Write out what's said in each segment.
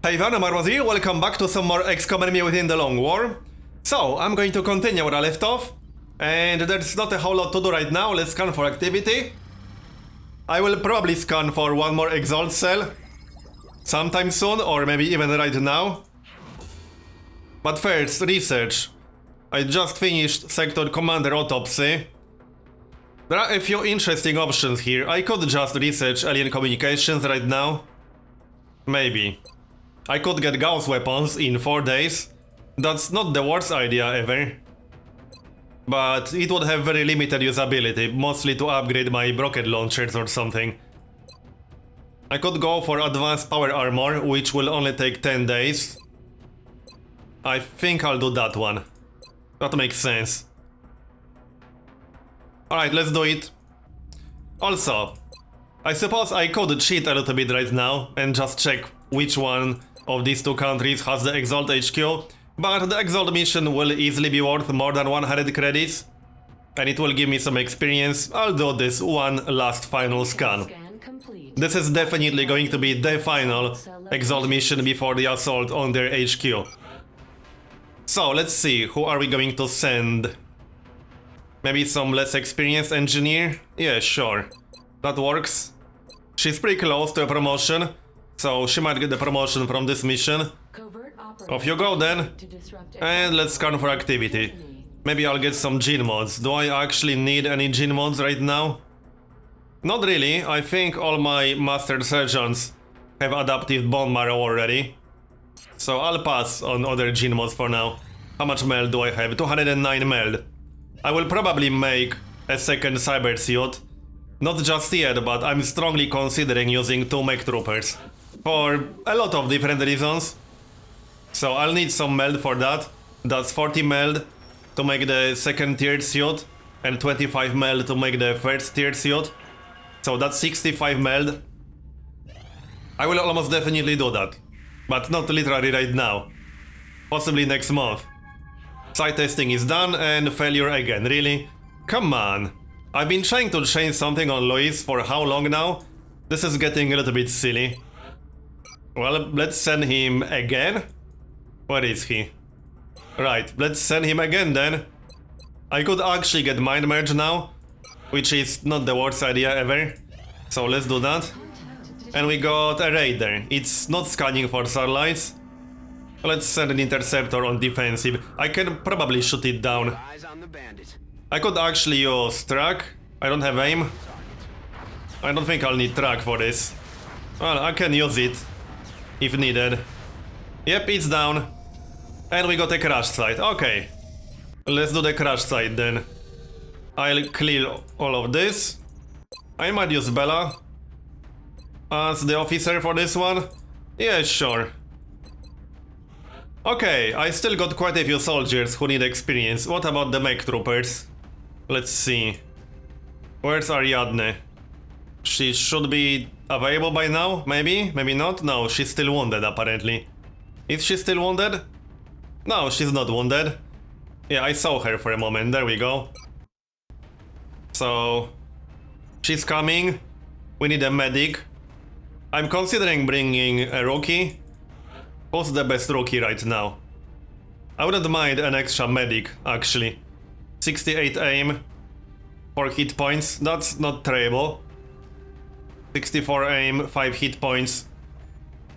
Hey everyone, I'm Marbozir, welcome back to some more XCOM Enemy Within the Long War. So, I'm going to continue where I left off, and there's not a whole lot to do right now. Let's scan for activity. I will probably scan for one more Exalt cell sometime soon, or maybe even right now. But first, research. I just finished Sector Commander Autopsy. There are a few interesting options here. I could just research alien communications right now. Maybe. I could get Gauss weapons in 4 days. That's not the worst idea ever. But it would have very limited usability, mostly to upgrade my rocket launchers or something. I could go for advanced power armor, which will only take 10 days. I think I'll do that one. That makes sense. Alright, let's do it. Also, I suppose I could cheat a little bit right now and just check which one of these two countries has the Exalt HQ, but the Exalt mission will easily be worth more than 100 credits, and it will give me some experience. I'll do this one last final scan. This is definitely going to be the final Exalt mission before the assault on their HQ. So, let's see, who are we going to send? Maybe some less experienced engineer? Yeah, sure. That works. She's pretty close to a promotion, so she might get the promotion from this mission. Off you go then. And let's scan for activity. Maybe I'll get some gene mods. Do I actually need any gene mods right now? Not really. I think all my master surgeons have adaptive bone marrow already. So I'll pass on other gene mods for now. How much meld do I have? 209 meld. I will probably make a second cyber suit. Not just yet, but I'm strongly considering using 2 mech troopers. For a lot of different reasons. So I'll need some meld for that. That's 40 meld to make the second tiered suit, and 25 meld to make the first tiered suit. So that's 65 meld. I will almost definitely do that. But not literally right now. Possibly next month. Site testing is done and failure again, really? Come on. I've been trying to change something on Luis for how long now? This is getting a little bit silly. Well, let's send him again? Where is he? Right, let's send him again then. I could actually get Mind Merge now, which is not the worst idea ever. So let's do that. And we got a Raider. It's not scanning for satellites. Let's send an Interceptor on defensive. I can probably shoot it down. I could actually use track. I don't have aim. I don't think I'll need track for this. Well, I can use it if needed. Yep, it's down. And we got a crash site. Okay. Let's do the crash site then. I'll clear all of this. I might use Bella as the officer for this one. Yeah, sure. Okay, I still got quite a few soldiers who need experience. What about the mech troopers? Let's see. Where's Ariadne? She should be available by now, maybe? Maybe not? No, she's still wounded apparently. Is she still wounded? No, she's not wounded. Yeah, I saw her for a moment, there we go. So... she's coming. We need a medic. I'm considering bringing a rookie. Who's the best rookie right now? I wouldn't mind an extra medic, actually. 68 aim, 4 hit points, that's not terrible. 64 aim, 5 hit points.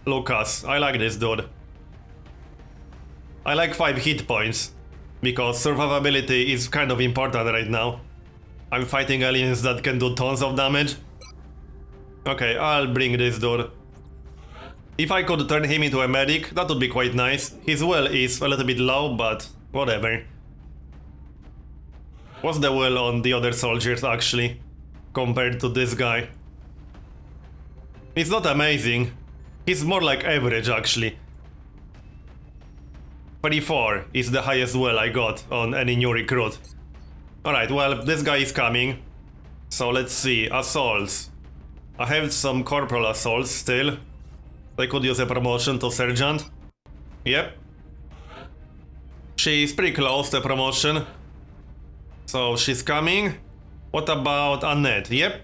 Lucas, I like this dude. I like 5 hit points, because survivability is kind of important right now. I'm fighting aliens that can do tons of damage. Okay, I'll bring this dude. If I could turn him into a medic, that would be quite nice. His will is a little bit low, but whatever. What's the will on the other soldiers actually, compared to this guy? It's not amazing. He's more like average actually. 34 is the highest will I got on any new recruit. Alright, well, this guy is coming. So let's see, assaults. I have some corporal assaults still. I could use a promotion to sergeant. Yep. She's pretty close to promotion. So she's coming. What about Annette? Yep.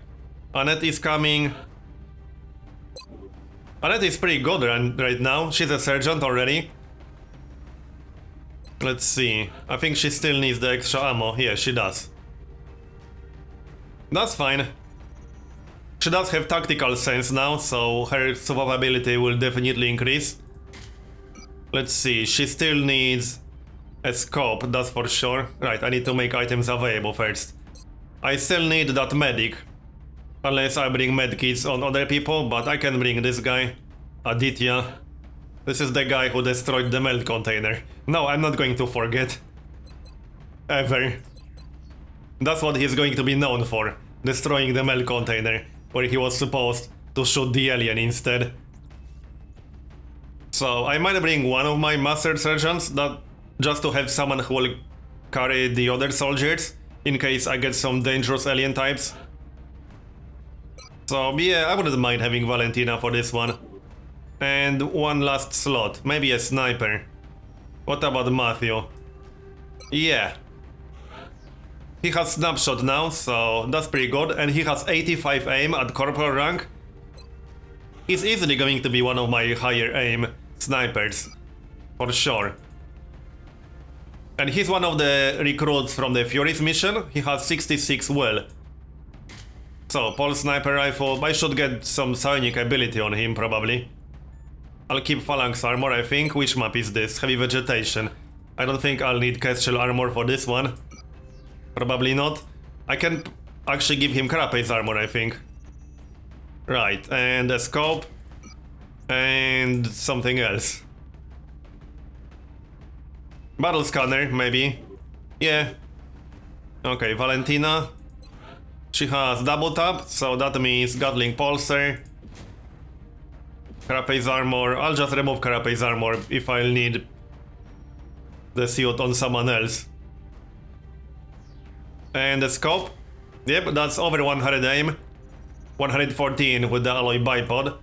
Annette is coming. Annette is pretty good right now. She's a sergeant already. Let's see. I think she still needs the extra ammo. Yeah, she does. That's fine. She does have tactical sense now, so her survivability will definitely increase. Let's see. She still needs a scope, that's for sure. Right, I need to make items available first. I still need that medic. Unless I bring medkits on other people, but I can bring this guy. Aditya. This is the guy who destroyed the melt container. No, I'm not going to forget. Ever. That's what he's going to be known for. Destroying the melt container, where he was supposed to shoot the alien instead. So I might bring one of my master sergeants, that just to have someone who will carry the other soldiers, in case I get some dangerous alien types. So yeah, I wouldn't mind having Valentina for this one. And one last slot, maybe a sniper. What about Matthew? Yeah. He has snapshot now, so that's pretty good, and he has 85 aim at corporal rank. He's easily going to be one of my higher aim snipers, for sure. And he's one of the recruits from the Furies mission. He has 66 will. So, pulse sniper rifle, I should get some psionic ability on him probably. I'll keep phalanx armor, I think. Which map is this? Heavy vegetation. I don't think I'll need Kestrel armor for this one. Probably not. I can actually give him carapace armor, I think. Right, and a scope. And something else. Battle scanner, maybe. Yeah. Okay, Valentina. She has double tap, so that means Gatling pulser. Carapace armor. I'll just remove carapace armor if I'll need the suit on someone else. And the scope. Yep, that's over 100 aim. 114 with the alloy bipod.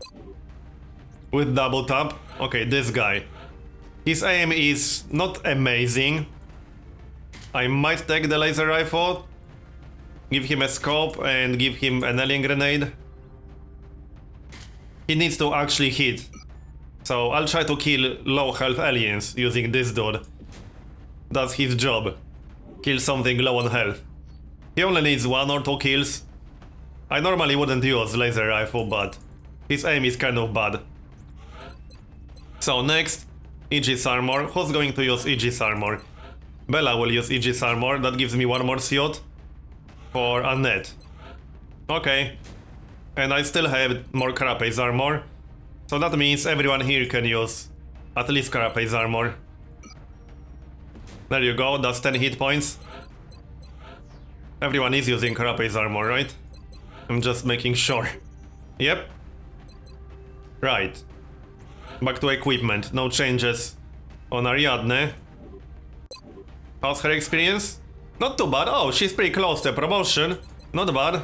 With double tap. Okay, this guy. His aim is not amazing. I might take the laser rifle. Give him a scope and give him an alien grenade. He needs to actually hit. So I'll try to kill low health aliens using this dude. That's his job. Kill something low on health. He only needs 1 or 2 kills. I normally wouldn't use laser rifle, but his aim is kind of bad. So next, Aegis armor. Who's going to use Aegis armor? Bella will use Aegis armor. That gives me 1 more suit. For Annette. Okay. And I still have more carapace armor. So that means everyone here can use at least carapace armor. There you go, that's 10 hit points. Everyone is using carapace armor, right? I'm just making sure. Yep. Right. Back to equipment, no changes on Ariadne. How's her experience? Not too bad. Oh, she's pretty close to promotion. Not bad.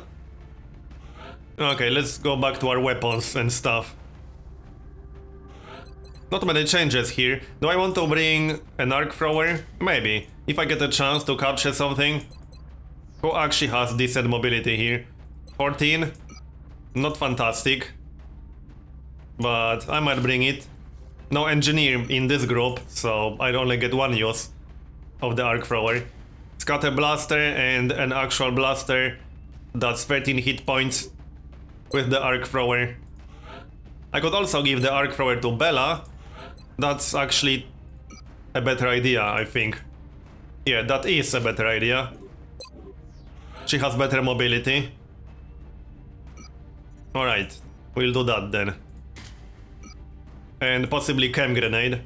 Okay, let's go back to our weapons and stuff. Not many changes here. Do I want to bring an arc thrower? Maybe. If I get a chance to capture something. Who actually has decent mobility here? 14. Not fantastic. But I might bring it. No engineer in this group, so I only get 1 use of the arc thrower. Scatter blaster and an actual blaster. That's 13 hit points with the arc thrower. I could also give the arc thrower to Bella. That's actually a better idea, I think. Yeah, that is a better idea. She has better mobility. Alright, we'll do that then. And possibly chem grenade.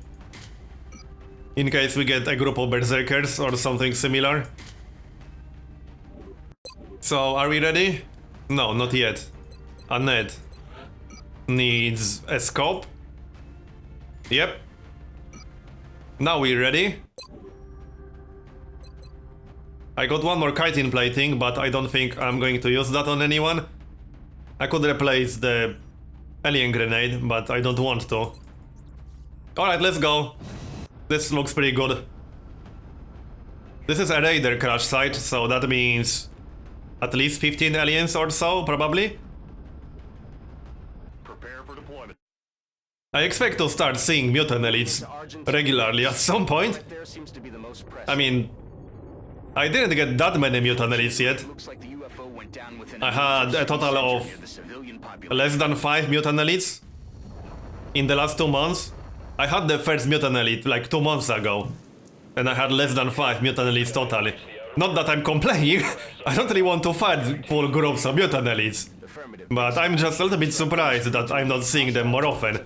In case we get a group of berserkers or something similar. So, are we ready? No, not yet. Annette needs a scope. Yep. Now we're ready. I got 1 more chitin plating, but I don't think I'm going to use that on anyone. I could replace the alien grenade, but I don't want to. Alright, let's go. This looks pretty good. This is a raider crash site, so that means at least 15 aliens or so, probably. I expect to start seeing mutant elites regularly at some point. I mean, I didn't get that many mutant elites yet. I had a total of less than 5 mutant elites in the last 2 months. I had the first mutant elite like 2 months ago, and I had less than 5 mutant elites totally. Not that I'm complaining, I don't really want to fight full groups of mutant elites. But I'm just a little bit surprised that I'm not seeing them more often.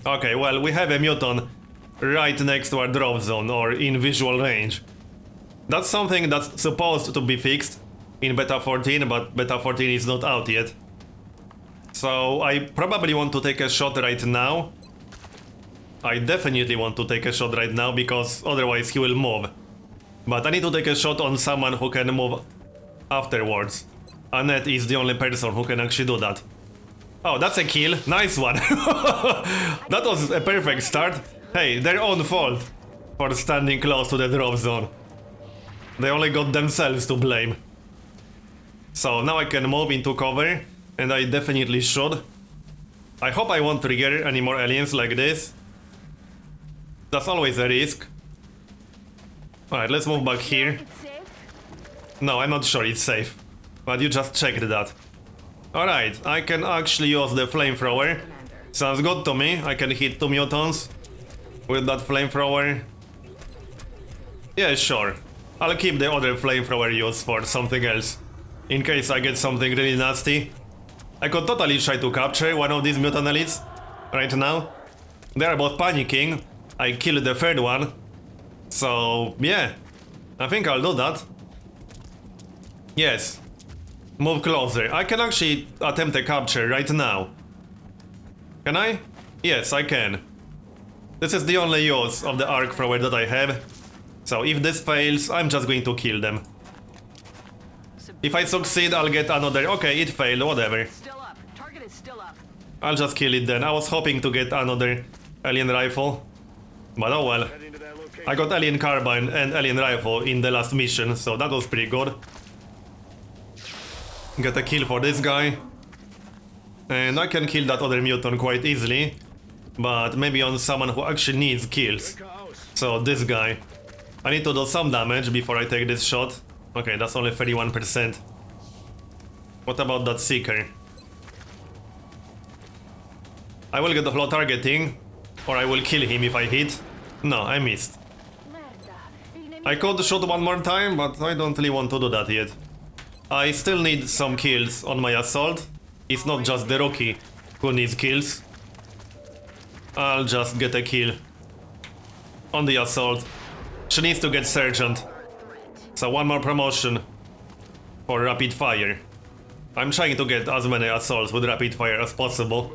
Okay, well, we have a mutant right next to our drop zone, or in visual range. That's something that's supposed to be fixed in Beta 14, but Beta 14 is not out yet. So I probably want to take a shot right now. I definitely want to take a shot right now, because otherwise he will move. But I need to take a shot on someone who can move afterwards. Annette is the only person who can actually do that. Oh, that's a kill. Nice one. That was a perfect start. Hey, their own fault for standing close to the drop zone. They only got themselves to blame. So now I can move into cover, and I definitely should. I hope I won't trigger any more aliens like this. That's always a risk. Alright, let's move back here. No, I'm not sure it's safe. But you just checked that. Alright, I can actually use the flamethrower. Sounds good to me. I can hit 2 mutants with that flamethrower. Yeah, sure. I'll keep the other flamethrower used for something else, in case I get something really nasty. I could totally try to capture one of these mutant elites right now. They are both panicking. I killed the third one. So, yeah. I think I'll do that. Yes. Move closer. I can actually attempt a capture right now. Can I? Yes, I can. This is the only use of the arc thrower that I have. So if this fails, I'm just going to kill them. If I succeed, I'll get another... Okay, it failed, whatever. I'll just kill it then. I was hoping to get another alien rifle. But oh well. I got alien carbine and alien rifle in the last mission, so that was pretty good. Get a kill for this guy. And I can kill that other mutant quite easily. But maybe on someone who actually needs kills. So this guy. I need to do some damage before I take this shot. Okay, that's only 31%. What about that Seeker? I will get the flow targeting, or I will kill him if I hit. No, I missed. I could shoot one more time, but I don't really want to do that yet. I still need some kills on my assault. It's not just the rookie who needs kills. I'll just get a kill on the assault. She needs to get sergeant. So one more promotion for rapid fire. I'm trying to get as many assaults with rapid fire as possible,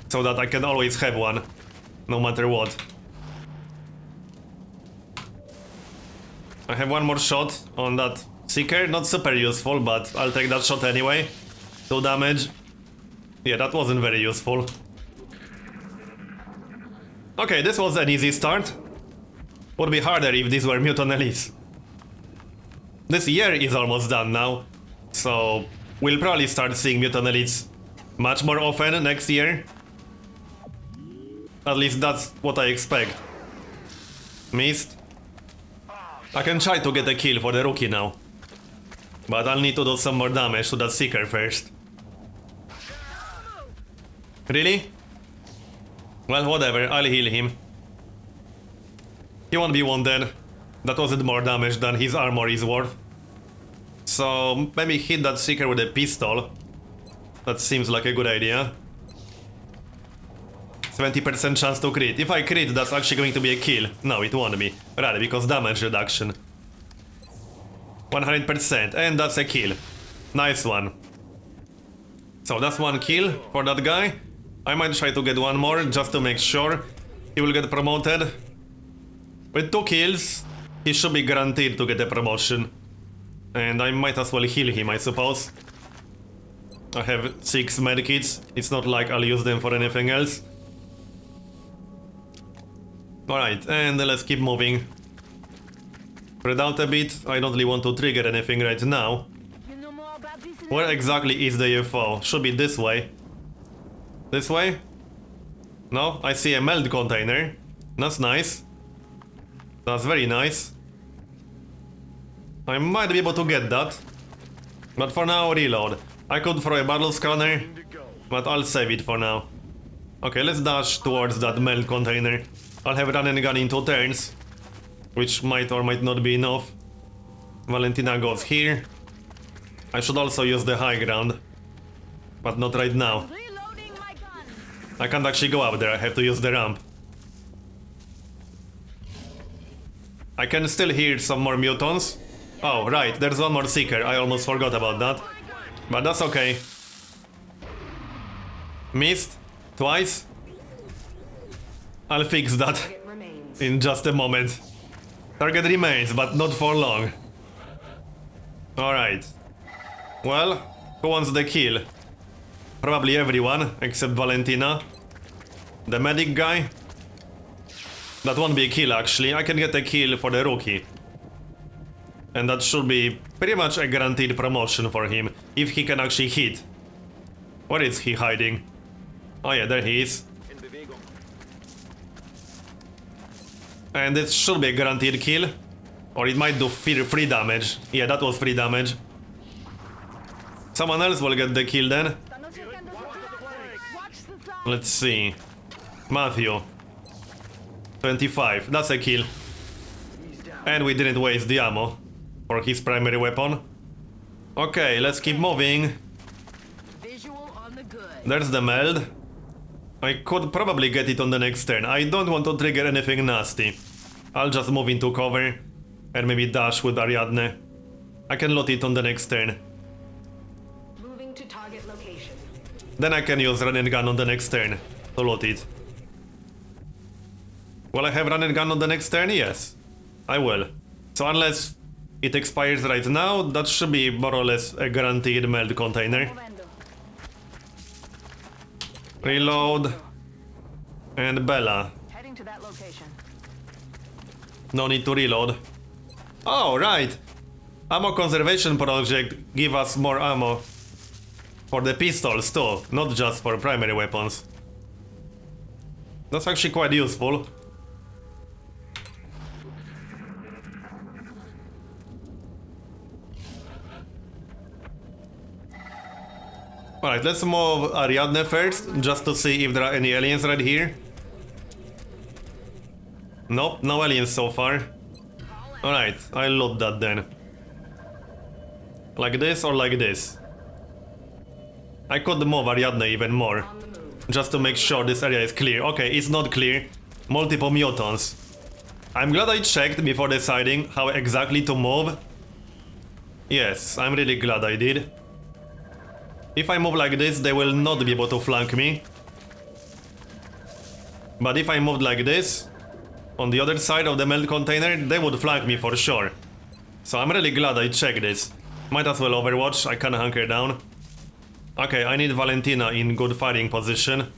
so that I can always have one, no matter what. I have one more shot on that Seeker, not super useful, but I'll take that shot anyway. 2 damage. Yeah, that wasn't very useful. Okay, this was an easy start. Would be harder if these were mutant elites. This year is almost done now, so we'll probably start seeing mutant elites much more often next year. At least that's what I expect. Missed. I can try to get a kill for the rookie now, but I'll need to do some more damage to that Seeker first. Really? Well, whatever, I'll heal him. He won't be wounded. That wasn't more damage than his armor is worth. So maybe hit that Seeker with a pistol. That seems like a good idea. 20% chance to crit. If I crit, that's actually going to be a kill. No, it won't be. Rather, because damage reduction. 100%, and that's a kill. Nice one. So that's one kill for that guy. I might try to get one more, just to make sure he will get promoted. With 2 kills, he should be guaranteed to get a promotion. And I might as well heal him, I suppose. I have 6 medkits. It's not like I'll use them for anything else. Alright, and let's keep moving. Spread out a bit. I don't really want to trigger anything right now. Where exactly is the UFO? Should be this way. This way? No, I see a meld container. That's nice. That's very nice. I might be able to get that. But for now, reload. I could throw a battle scanner, but I'll save it for now. Okay, let's dash towards that meld container. I'll have run and gun in 2 turns, which might or might not be enough. Valentina goes here. I should also use the high ground, but not right now. I can't actually go up there, I have to use the ramp. I can still hear some more mutants. Oh, right, there's one more seeker, I almost forgot about that. But that's okay. Missed? Twice? I'll fix that in just a moment. Target remains, but not for long. Alright. Well, who wants the kill? Probably everyone, except Valentina. The medic guy? That won't be a kill actually, I can get a kill for the rookie. And that should be pretty much a guaranteed promotion for him, if he can actually hit. Where is he hiding? Oh yeah, there he is. And it should be a guaranteed kill. Or it might do free damage. Yeah, that was free damage. Someone else will get the kill then. Let's see. Matthew. 25, that's a kill. And we didn't waste the ammo for his primary weapon. Okay, let's keep moving. There's the meld. I could probably get it on the next turn. I don't want to trigger anything nasty. I'll just move into cover and maybe dash with Ariadne. I can loot it on the next turn. Moving to target location. Then I can use run and gun on the next turn to loot it. Will I have run and gun on the next turn? Yes, I will. So unless it expires right now, that should be more or less a guaranteed meld container. Reload. And Bella. Heading to that location. No need to reload. Oh, right. Ammo conservation project give us more ammo. For the pistols too, not just for primary weapons. That's actually quite useful. Alright, let's move Ariadne first, just to see if there are any aliens right here. Nope, no aliens so far. Alright, I'll load that then. Like this or like this? I could move Ariadne even more, just to make sure this area is clear. Okay, it's not clear. Multiple mutants. I'm glad I checked before deciding how exactly to move. Yes, I'm really glad I did. If I move like this, they will not be able to flank me. But if I moved like this, on the other side of the meld container, they would flank me for sure. So I'm really glad I checked this. Might as well overwatch, I can hunker down. Okay, I need Valentina in good firing position.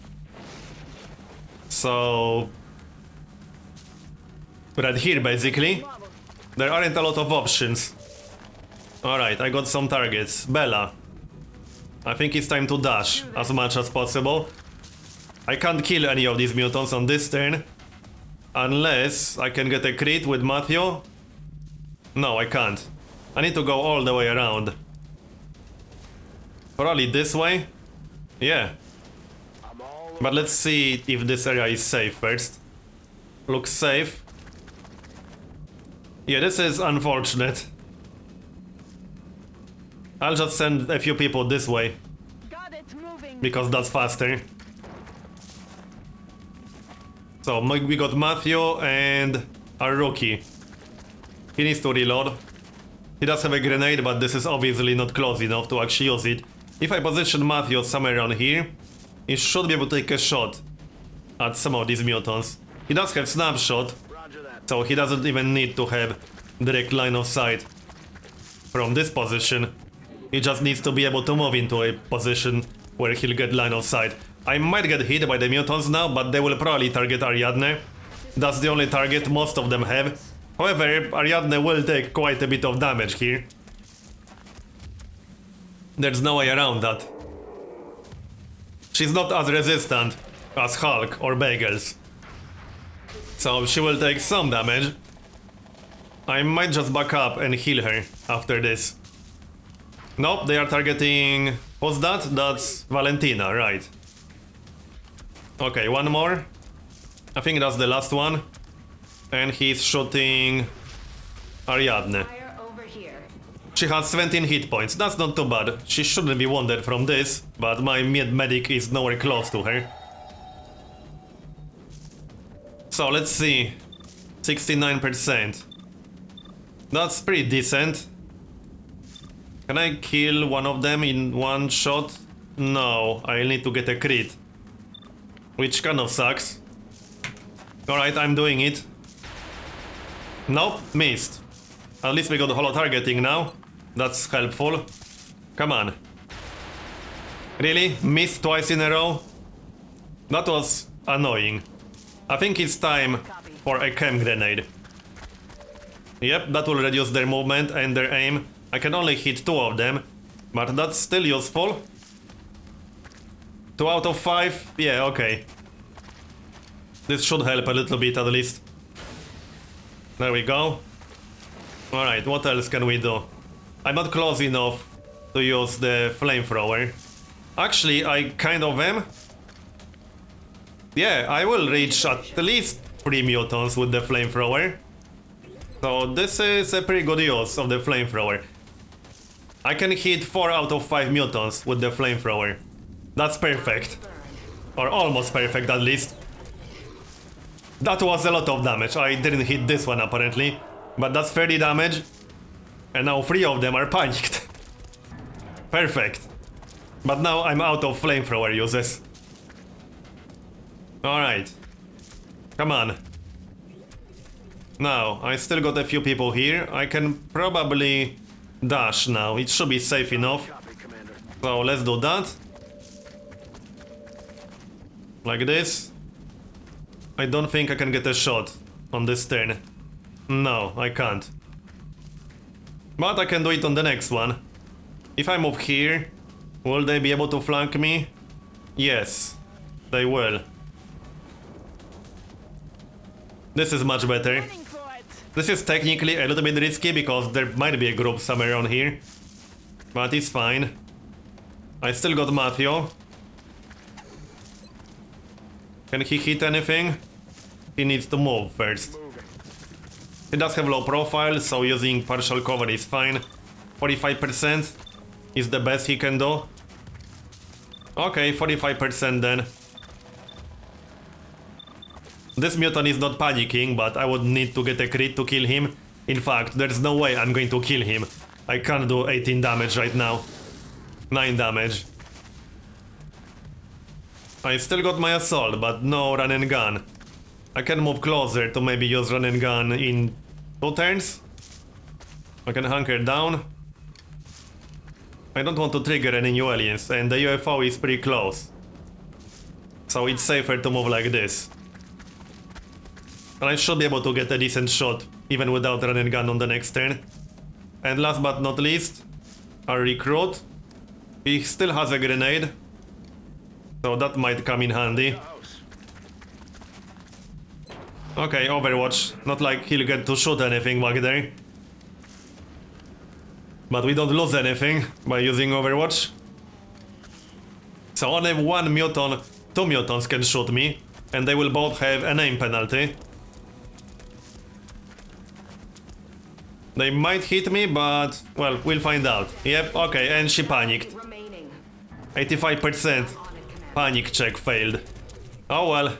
So... right here basically. There aren't a lot of options. Alright, I got some targets. Bella. I think it's time to dash as much as possible. I can't kill any of these mutants on this turn. Unless I can get a crit with Matthew. No, I can't. I need to go all the way around. Probably this way? Yeah. But let's see if this area is safe first. Looks safe. Yeah, this is unfortunate. I'll just send a few people this way. Because that's faster. So, we got Matthew and our rookie. He needs to reload. He does have a grenade, but this is obviously not close enough to actually use it. If I position Matthew somewhere around here, he should be able to take a shot at some of these mutants. He does have snapshot, so he doesn't even need to have direct line of sight from this position. He just needs to be able to move into a position where he'll get line of sight. I might get hit by the mutants now, but they will probably target Ariadne. That's the only target most of them have. However, Ariadne will take quite a bit of damage here. There's no way around that. She's not as resistant as Hulk or Bagels. So she will take some damage. I might just back up and heal her after this. Nope, they are targeting... What's that? That's Valentina, right. Okay, one more. I think that's the last one. And he's shooting Ariadne. Fire over here. She has 17 hit points. That's not too bad. She shouldn't be wounded from this, but my medic is nowhere close to her. So let's see. 69%. That's pretty decent. Can I kill one of them in one shot? No, I'll need to get a crit. Which kind of sucks. Alright, I'm doing it. Nope, missed. At least we got holo targeting now. That's helpful. Come on. Really? Missed twice in a row? That was annoying. I think it's time for a chem grenade. Yep, that will reduce their movement and their aim. I can only hit 2 of them, but that's still useful. 2 out of 5? Yeah, okay. This should help a little bit at least. There we go. Alright, what else can we do? I'm not close enough to use the flamethrower. Actually, I kind of am. Yeah, I will reach at least 3 mutants with the flamethrower. So this is a pretty good use of the flamethrower. I can hit 4 out of 5 mutants with the flamethrower. That's perfect. Or almost perfect at least. That was a lot of damage. I didn't hit this one apparently. But that's 30 damage. And now 3 of them are panicked. Perfect. But now I'm out of flamethrower uses. Alright. Come on. Now, I still got a few people here. I can probably dash now. It should be safe enough. So let's do that. Like this. I don't think I can get a shot on this turn. No, I can't. But I can do it on the next one. If I move here, will they be able to flank me? Yes, they will. This is much better. This is technically a little bit risky because there might be a group somewhere around here. But it's fine. I still got Matthew. Can he hit anything? He needs to move first. He does have low profile, so using partial cover is fine. 45% is the best he can do. Okay, 45% then. This mutant is not panicking, but I would need to get a crit to kill him. In fact, there's no way I'm going to kill him. I can't do 18 damage right now. 9 damage. I still got my assault, but no run and gun. I can move closer to maybe use run and gun in 2 turns. I can hunker down. I don't want to trigger any new aliens, and the UFO is pretty close. So it's safer to move like this. And I should be able to get a decent shot, even without run and gun on the next turn. And last but not least, our recruit. He still has a grenade. So that might come in handy. Okay, Overwatch. Not like he'll get to shoot anything back there. But we don't lose anything by using Overwatch. So only 1 mutant, 2 mutants can shoot me. And they will both have an aim penalty. They might hit me, but, well, we'll find out. Yep, okay, and she panicked. 85% panic check failed. Oh well.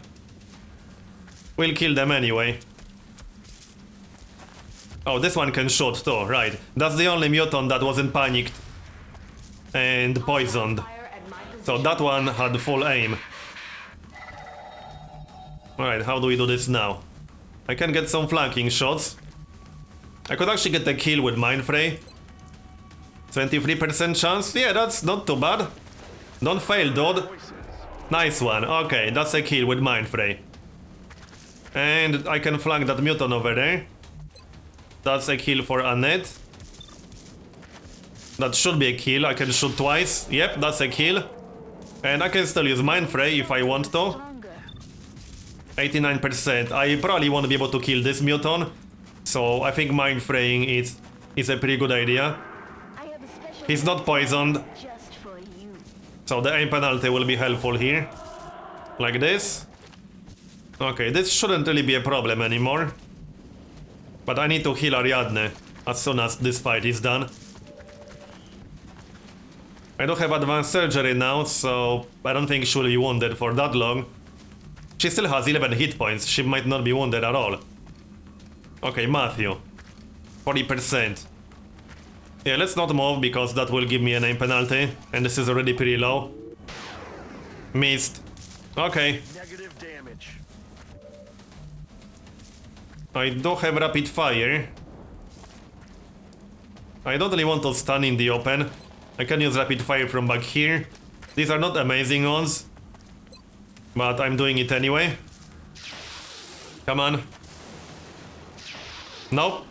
We'll kill them anyway. Oh, this one can shoot too, right. That's the only mutant that wasn't panicked and poisoned. So that one had full aim. Alright, how do we do this now? I can get some flanking shots. I could actually get a kill with Mindfray. 23% chance? Yeah, that's not too bad. Don't fail, dude. Nice one. Okay, that's a kill with Mindfray. And I can flank that mutant over there. That's a kill for Annette. That should be a kill. I can shoot twice. Yep, that's a kill. And I can still use Mindfray if I want to. 89%. I probably won't be able to kill this muton, so I think mind fraying is a pretty good idea. I have a special He's not poisoned, just for you. so the aim penalty will be helpful here. Like this. Okay, this shouldn't really be a problem anymore. But I need to heal Ariadne as soon as this fight is done. I don't have advanced surgery now, so I don't think she'll be wounded for that long. She still has 11 hit points, she might not be wounded at all. Okay, Matthew. 40%. Yeah, let's not move because that will give me an aim penalty, and this is already pretty low. Missed. Okay. Negative damage. I do have rapid fire. I don't really want to stun in the open. I can use rapid fire from back here. These are not amazing ones, but I'm doing it anyway. Come on. Nope.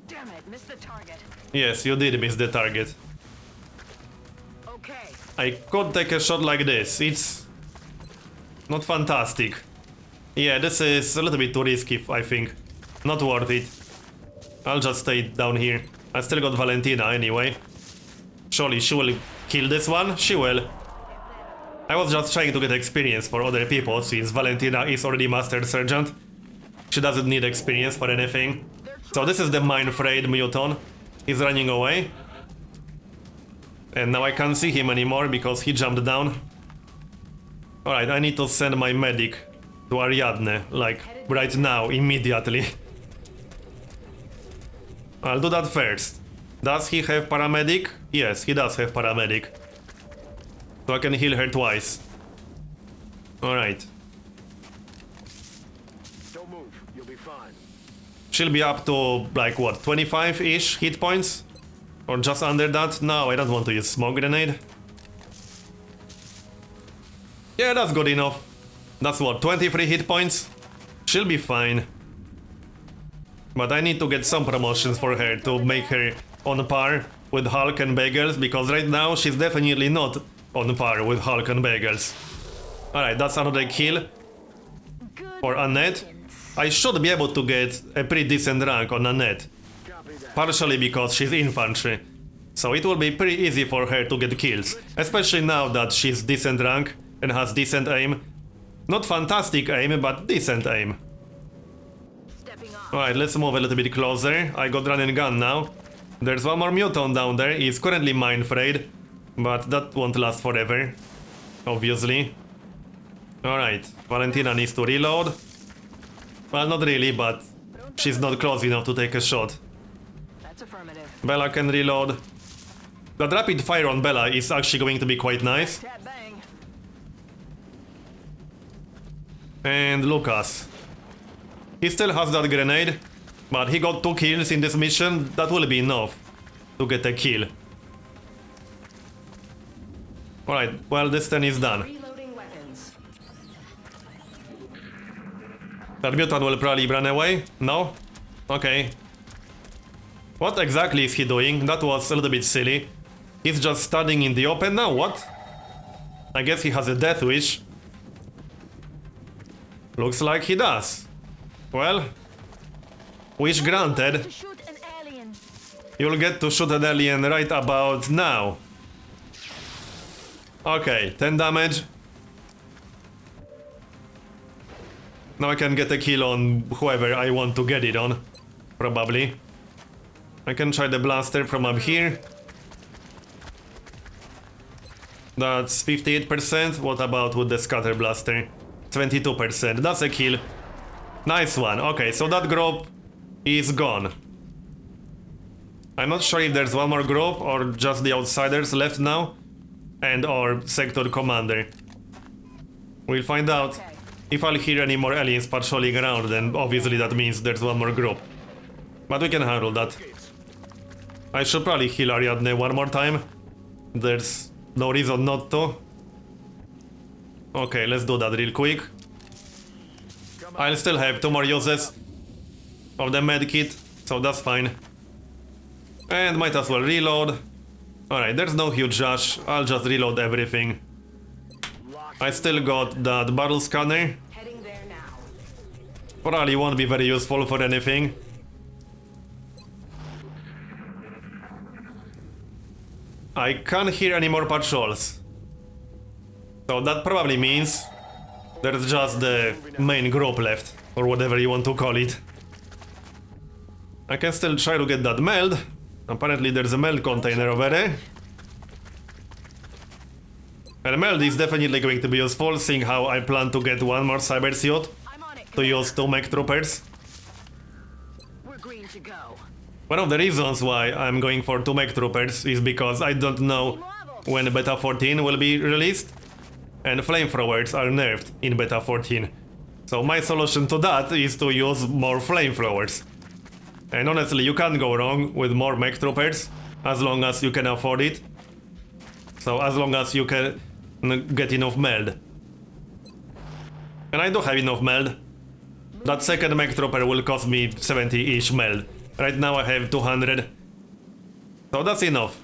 Damn it, missed the target. Yes, you did miss the target. Okay. I could take a shot like this. It's not fantastic. Yeah, this is a little bit too risky, I think. Not worth it. I'll just stay down here. I still got Valentina anyway. Surely she will kill this one? She will. I was just trying to get experience for other people, since Valentina is already Master Sergeant. She doesn't need experience for anything. So this is the mind-frayed muton. He's running away. And now I can't see him anymore because he jumped down. Alright, I need to send my medic to Ariadne, like, right now, immediately. I'll do that first. Does he have paramedic? Yes, he does have paramedic. So I can heal her twice. Alright. Don't move. You'll be fine. She'll be up to, like, what, 25-ish hit points? Or just under that? No, I don't want to use smoke grenade. Yeah, that's good enough. That's what, 23 hit points? She'll be fine. But I need to get some promotions for her to make her on par with Hulk and Bagels, because right now she's definitely not on par with Hulk and Bagels. Alright, that's another kill Good for Annette. I should be able to get a pretty decent rank on Annette. Copy that. Partially because she's infantry. So it will be pretty easy for her to get kills. Especially now that she's decent rank and has decent aim. Not fantastic aim, but decent aim. Stepping off. Alright, let's move a little bit closer. I got run and gun now. There's one more muton down there. He's currently mind-frayed, but that won't last forever, obviously. Alright, Valentina needs to reload. Well, not really, but she's not close enough to take a shot. That's affirmative. Bella can reload. That rapid fire on Bella is actually going to be quite nice. Tat bang. And Lucas. He still has that grenade, but he got 2 kills in this mission. That will be enough to get a kill. Alright, well, this turn is done. Reloading weapons. That mutant will probably run away? No? Okay. What exactly is he doing? That was a little bit silly. He's just standing in the open now, what? I guess he has a death wish. Looks like he does. Well, wish granted. To shoot an alien. You'll get to shoot an alien right about now. Okay, 10 damage. Now I can get a kill on whoever I want to get it on. Probably. I can try the blaster from up here. That's 58%. What about with the scatter blaster? 22%. That's a kill. Nice one. Okay, so that group is gone. I'm not sure if there's one more group or just the outsiders left now. And or sector commander. We'll find out. Okay. If I'll hear any more aliens patrolling around, then obviously that means there's one more group. But we can handle that. I should probably heal Ariadne one more time. There's no reason not to. Okay, let's do that real quick. I'll still have 2 more uses of the medkit, so that's fine. And might as well reload. Alright, there's no huge rush. I'll just reload everything. I still got that barrel scanner. Heading there now. Probably won't be very useful for anything. I can't hear any more patrols. So that probably means there's just the main group left, or whatever you want to call it. I can still try to get that meld. Apparently there's a meld container over there. And meld is definitely going to be useful, seeing how I plan to get one more cyber suit I'm on it. to use 2 mech troopers. We're green to go. One of the reasons why I'm going for 2 mech troopers is because I don't know when beta 14 will be released, and flamethrowers are nerfed in beta 14. So my solution to that is to use more flamethrowers. And honestly, you can't go wrong with more mech troopers, as long as you can afford it. So as long as you can get enough meld. And I do have enough meld. That second mech trooper will cost me 70-ish meld. Right now I have 200. So that's enough.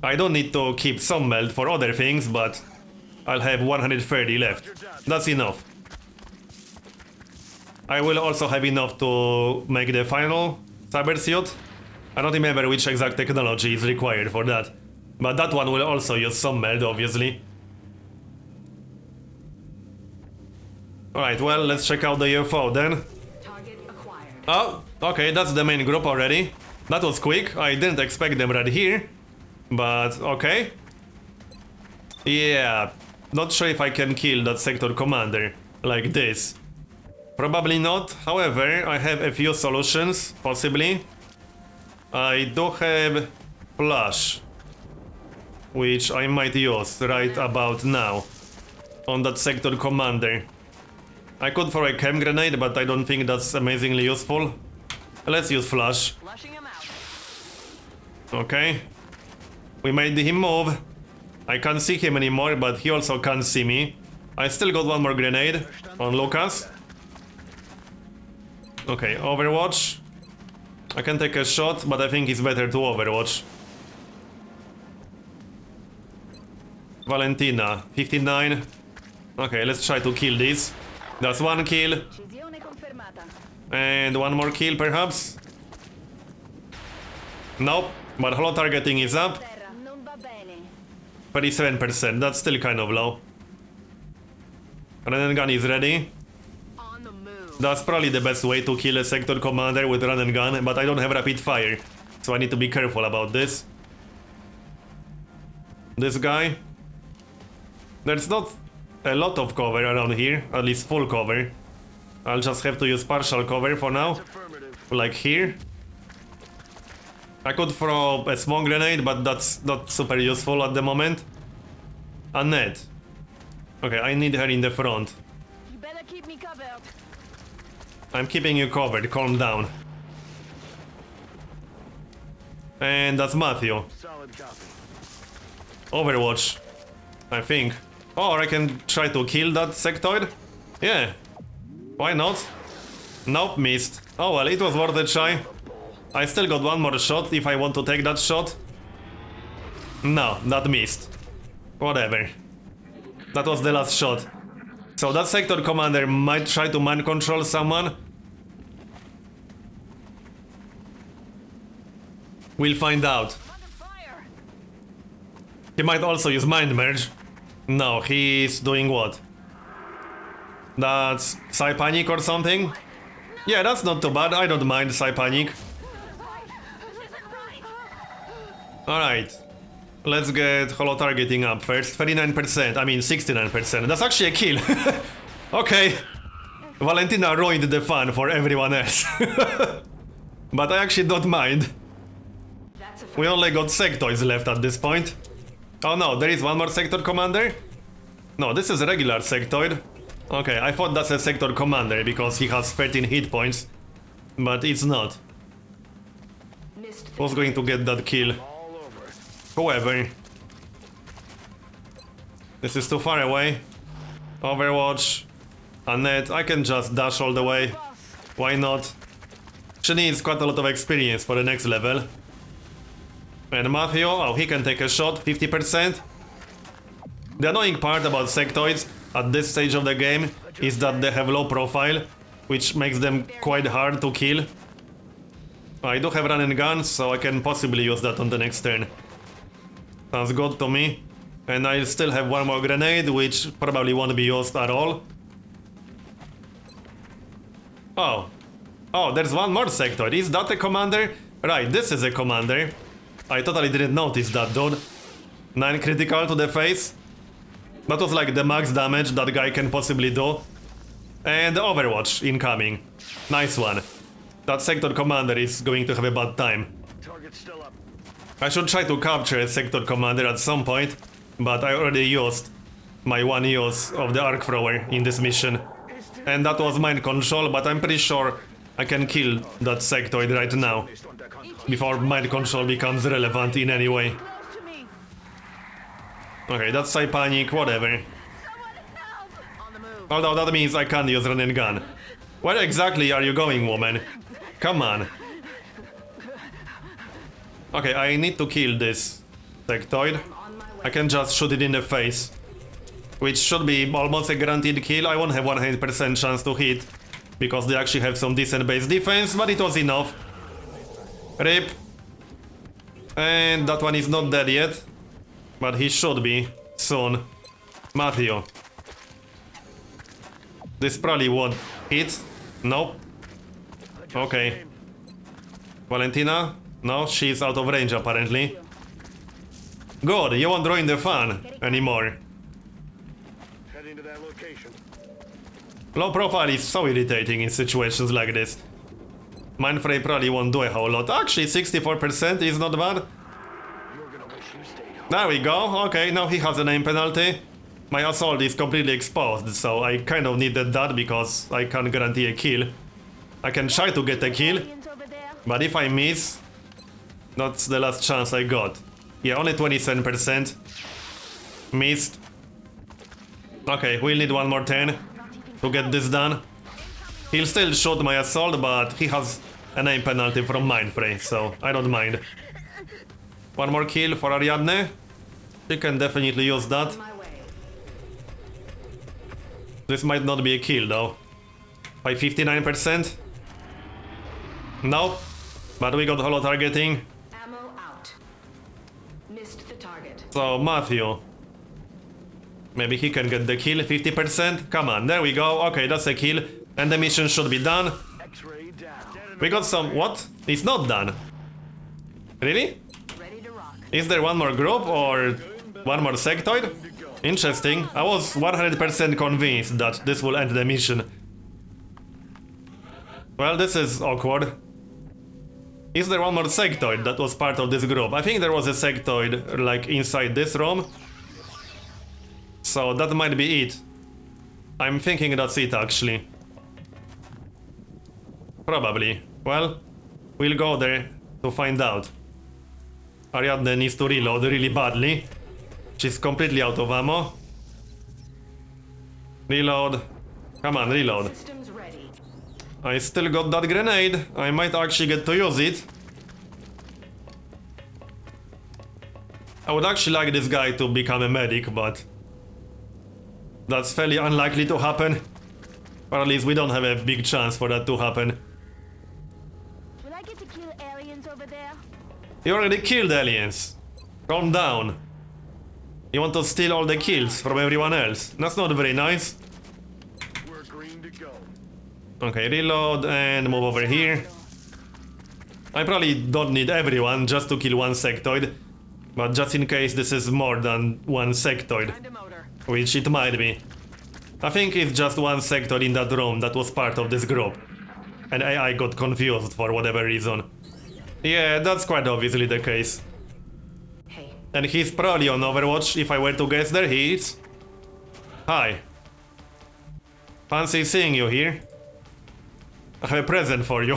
I don't need to keep some meld for other things, but I'll have 130 left. That's enough. I will also have enough to make the final cyber suit. I don't remember which exact technology is required for that. But that one will also use some meld, obviously. Alright, well, let's check out the UFO then. Target acquired. Oh, okay, that's the main group already. That was quick. I didn't expect them right here. But, okay. Yeah, not sure if I can kill that sector commander like this. Probably not. However, I have a few solutions, possibly. I do have flash, which I might use right about now on that sector commander. I could throw a chem grenade, but I don't think that's amazingly useful. Let's use flash. Flushing him out. Okay. We made him move. I can't see him anymore, but he also can't see me. I still got one more grenade on Lucas. Okay, Overwatch. I can take a shot, but I think it's better to Overwatch. Valentina, 59. Okay, let's try to kill this. That's one kill. Decisione confermata. And one more kill, perhaps? Nope, but holo targeting is up. Terra. Non va bene. 37%, that's still kind of low. Run and gun is ready. On the move. That's probably the best way to kill a sector commander with run and gun, but I don't have rapid fire, so I need to be careful about this. This guy. There's not a lot of cover around here, at least full cover. I'll just have to use partial cover for now, Affirmative. like here. I could throw a smoke grenade, but that's not super useful at the moment. Annette. Okay, I need her in the front. You better keep me covered. I'm keeping you covered, calm down. And that's Matthew. Solid copy. Overwatch, I think. Or I can try to kill that sectoid. Yeah. Why not? Nope, missed. Oh well, it was worth a try. I still got one more shot if I want to take that shot. No, that missed. Whatever. That was the last shot. So that sector commander might try to mind control someone. We'll find out. Under fire. He might also use mind merge. No, he's doing what? That's Psy Panic or something? Yeah, that's not too bad. I don't mind Psy Panic. Alright. Let's get holo targeting up first. 39%, I mean 69%. That's actually a kill. Okay. Valentina ruined the fun for everyone else. But I actually don't mind. That's a We only got sectoids left at this point. Oh no, there is one more sector commander? No, this is a regular sectoid. Okay, I thought that's a sector commander because he has 13 hit points. But it's not. missed. Who's going to get that kill? All over. Whoever. This is too far away. Overwatch. Annette, I can just dash all the way. Why not? She needs quite a lot of experience for the next level. And Matthew, oh, he can take a shot, 50%. The annoying part about sectoids at this stage of the game is that they have low profile, which makes them quite hard to kill. I do have run and gun, so I can possibly use that on the next turn. Sounds good to me. And I still have one more grenade, which probably won't be used at all. Oh. Oh, there's one more sector. Is that a commander? Right, this is a commander. I totally didn't notice that, dude. 9 critical to the face. That was like the max damage that guy can possibly do. And Overwatch incoming. Nice one. That sector commander is going to have a bad time. Target's still up. I should try to capture a sector commander at some point, but I already used my one use of the arc thrower in this mission. And that was mind control, but I'm pretty sure I can kill that sectoid right now, before mind control becomes relevant in any way. Close to me. Okay, that's I panic, whatever. Someone help! On the move. Although that means I can't use run and gun. Where exactly are you going, woman? Come on. Okay, I need to kill this sectoid. I can just shoot it in the face, which should be almost a guaranteed kill. I won't have 100% chance to hit, because they actually have some decent base defense, but it was enough. RIP. And that one is not dead yet, but he should be soon. Matthew. This probably won't hit. Nope. Okay. Valentina? No, she's out of range apparently. Good, you won't ruin the fun anymore. Heading to that location. Low profile is so irritating in situations like this. Mindfray probably won't do a whole lot. Actually, 64% is not bad. You're gonna wish you stayed home. There we go. Okay, now he has a name penalty. My assault is completely exposed, so I kind of needed that because I can't guarantee a kill. I can try to get a kill, Aliens over there. but if I miss, that's the last chance I got. Yeah, only 27%. Missed. Okay, we'll need one more turn to get this done. He'll still shoot my assault, but he has a name penalty from Mindfray, so I don't mind. One more kill for Ariadne. She can definitely use that. My way. This might not be a kill though. By 59%. Nope. But we got holo targeting. Ammo out. Missed the target. So Matthew. Maybe he can get the kill. 50%. Come on, there we go. Okay, that's a kill. And the mission should be done. X-ray down. We got some... What? It's not done. Really? Ready to rock. Is there one more group or one more sectoid? Interesting. I was 100% convinced that this will end the mission. Well, this is awkward. Is there one more sectoid that was part of this group? I think there was a sectoid like inside this room. So that might be it. I'm thinking that's it actually. Probably. Well, we'll go there to find out. Ariadne needs to reload really badly. She's completely out of ammo. Reload. Come on, reload. Systems ready. I still got that grenade. I might actually get to use it. I would actually like this guy to become a medic, but that's fairly unlikely to happen. Or at least we don't have a big chance for that to happen. Will I get to kill aliens over there? You already killed aliens. Calm down. You want to steal all the kills from everyone else. That's not very nice. We're green to go. Okay, reload and move over here. I probably don't need everyone just to kill one sectoid. But just in case this is more than one sectoid, Find a motor. which it might be. I think it's just one sectoid in that room that was part of this group. And AI got confused for whatever reason. Yeah, that's quite obviously the case. Hey, And he's probably on Overwatch, if I were to guess. There he is. Hi. Fancy seeing you here. I have a present for you.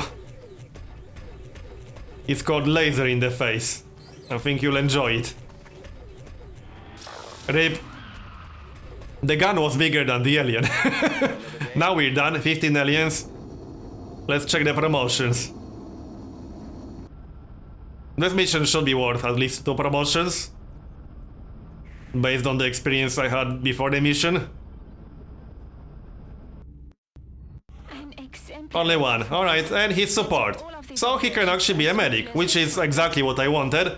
It's called Laser in the Face. I think you'll enjoy it. RIP. The gun was bigger than the alien. Now we're done. 15 aliens. Let's check the promotions. This mission should be worth at least 2 promotions. Based on the experience I had before the mission. An medics and Only one, alright, and he's support. So he can actually be a medic, which is exactly what I wanted.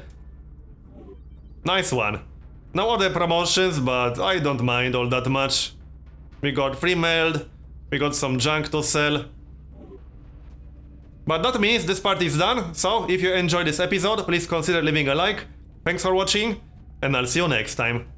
Nice one. No other promotions, but I don't mind all that much. We got free mailed, we got some junk to sell. But that means this part is done, so if you enjoyed this episode, please consider leaving a like. Thanks for watching, and I'll see you next time.